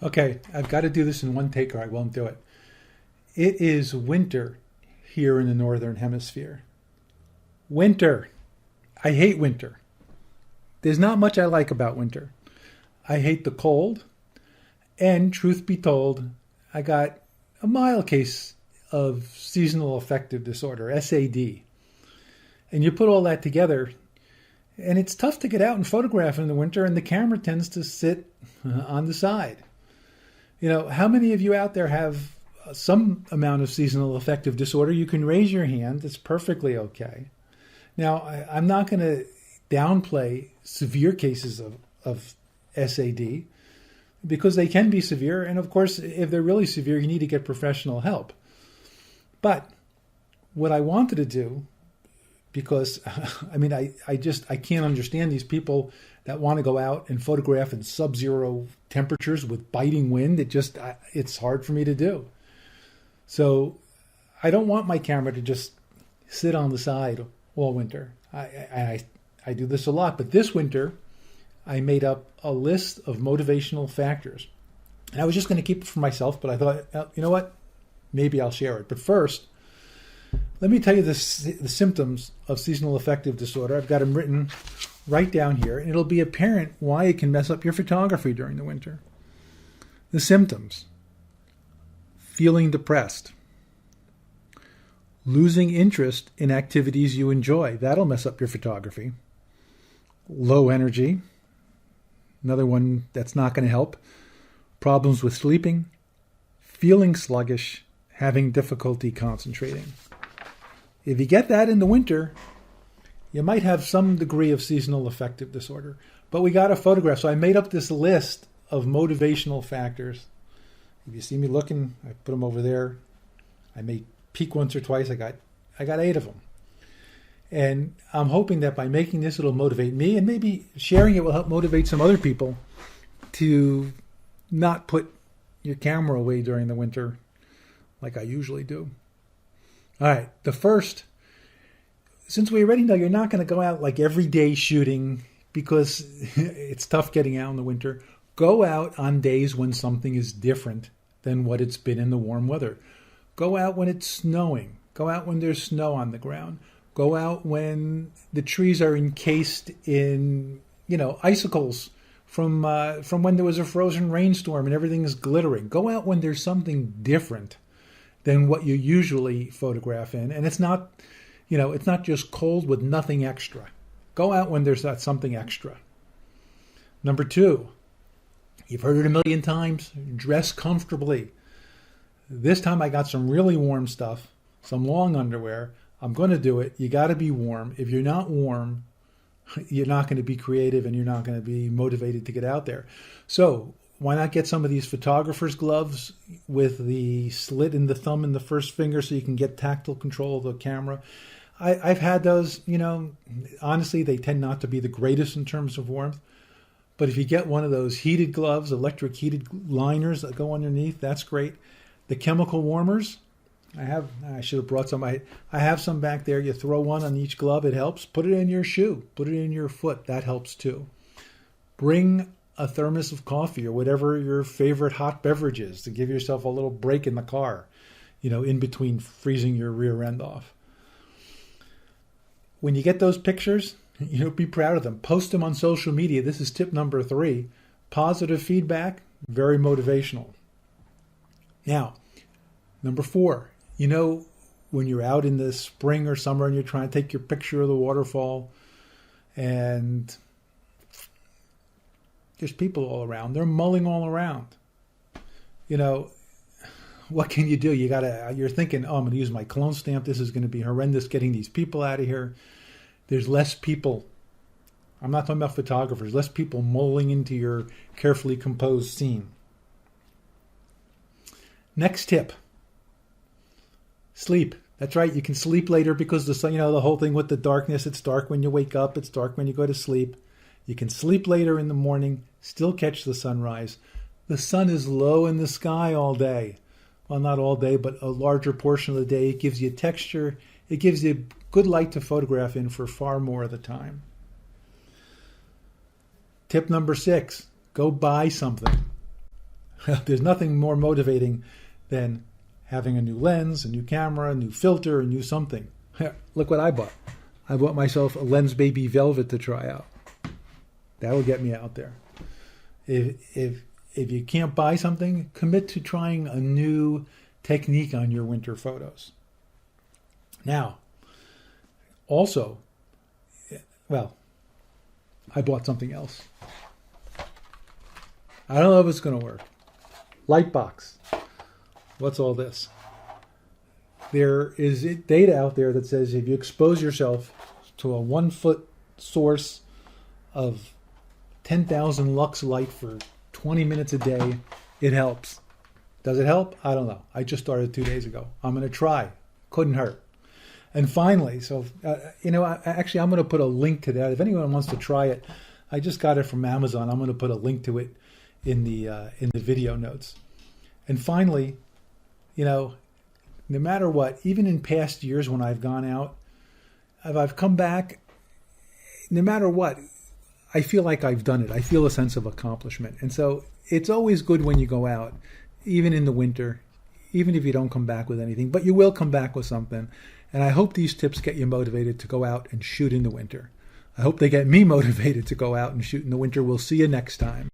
Okay, I've got to do this in one take or I won't do it. It is winter here in the Northern Hemisphere. Winter. I hate winter. There's not much I like about winter. I hate the cold. And truth be told, I got a mild case of seasonal affective disorder, SAD. And you put all that together, and it's tough to get out and photograph in the winter, and the camera tends to sit on the side. You know, how many of you out there have some amount of seasonal affective disorder? You can raise your hand. It's perfectly okay. Now, I'm not going to downplay severe cases of SAD because they can be severe. And of course, if they're really severe, you need to get professional help. But what I wanted to do, because I mean, I can't understand these people that want to go out and photograph in sub-zero temperatures with biting wind. It's hard for me to do. So I don't want my camera to just sit on the side all winter. I do this a lot, but this winter I made up a list of motivational factors. And I was just going to keep it for myself, but I thought, you know what? Maybe I'll share it. But first, let me tell you the symptoms of seasonal affective disorder. I've got them written right down here, and it'll be apparent why it can mess up your photography during the winter. The symptoms: feeling depressed, losing interest in activities you enjoy. That'll mess up your photography. Low energy, another one that's not going to help. Problems with sleeping, feeling sluggish, having difficulty concentrating. If you get that in the winter, you might have some degree of seasonal affective disorder. But we got to photograph. So I made up this list of motivational factors. If you see me looking, I put them over there. I may peek once or twice. I got 8 of them. And I'm hoping that by making this, it'll motivate me, and maybe sharing it will help motivate some other people to not put your camera away during the winter like I usually do. All right, the first, since we already know you're not going to go out like every day shooting because it's tough getting out in the winter, go out on days when something is different than what it's been in the warm weather. Go out when it's snowing. Go out when there's snow on the ground. Go out when the trees are encased in, icicles from when there was a frozen rainstorm and everything is glittering. Go out when there's something different than what you usually photograph in. And it's not just cold with nothing extra. Go out when there's that something extra. Number 2, you've heard it a million times, dress comfortably. This time I got some really warm stuff, some long underwear. I'm going to do it. You got to be warm. If you're not warm, you're not going to be creative and you're not going to be motivated to get out there. So why not get some of these photographer's gloves with the slit in the thumb and the first finger so you can get tactile control of the camera? I've had those, honestly, they tend not to be the greatest in terms of warmth. But if you get one of those heated gloves, electric heated liners that go underneath, that's great. The chemical warmers, I should have brought some. I have some back there. You throw one on each glove, it helps. Put it in your shoe. Put it in your foot. That helps too. Bring a thermos of coffee or whatever your favorite hot beverage is to give yourself a little break in the car, in between freezing your rear end off. When you get those pictures, be proud of them. Post them on social media. This is tip number 3. Positive feedback, very motivational. Now, number 4, when you're out in the spring or summer and you're trying to take your picture of the waterfall and there's people all around, they're mulling all around. What can you do? You're thinking, I'm going to use my cologne stamp. This is going to be horrendous getting these people out of here. There's less people. I'm not talking about photographers, less people mulling into your carefully composed scene. Next tip. Sleep. That's right. You can sleep later because the sun, the whole thing with the darkness, it's dark when you wake up. It's dark when you go to sleep. You can sleep later in the morning, still catch the sunrise. The sun is low in the sky all day. Well, not all day, but a larger portion of the day. It gives you texture. It gives you good light to photograph in for far more of the time. Tip number 6, go buy something. There's nothing more motivating than having a new lens, a new camera, a new filter, a new something. Look what I bought. I bought myself a Lens Baby Velvet to try out. That will get me out there. If you can't buy something, commit to trying a new technique on your winter photos. Now, also, well, I bought something else. I don't know if it's going to work. Lightbox. What's all this? There is data out there that says if you expose yourself to a 1-foot source of 10,000 lux light for 20 minutes a day, it helps. Does it help? I don't know. I just started 2 days ago. I'm going to try. Couldn't hurt. And finally, so, actually, I'm going to put a link to that. If anyone wants to try it, I just got it from Amazon. I'm going to put a link to it in the video notes. And finally, no matter what, even in past years when I've gone out, if I've come back, no matter what, I feel like I've done it. I feel a sense of accomplishment. And so it's always good when you go out, even in the winter, even if you don't come back with anything, but you will come back with something. And I hope these tips get you motivated to go out and shoot in the winter. I hope they get me motivated to go out and shoot in the winter. We'll see you next time.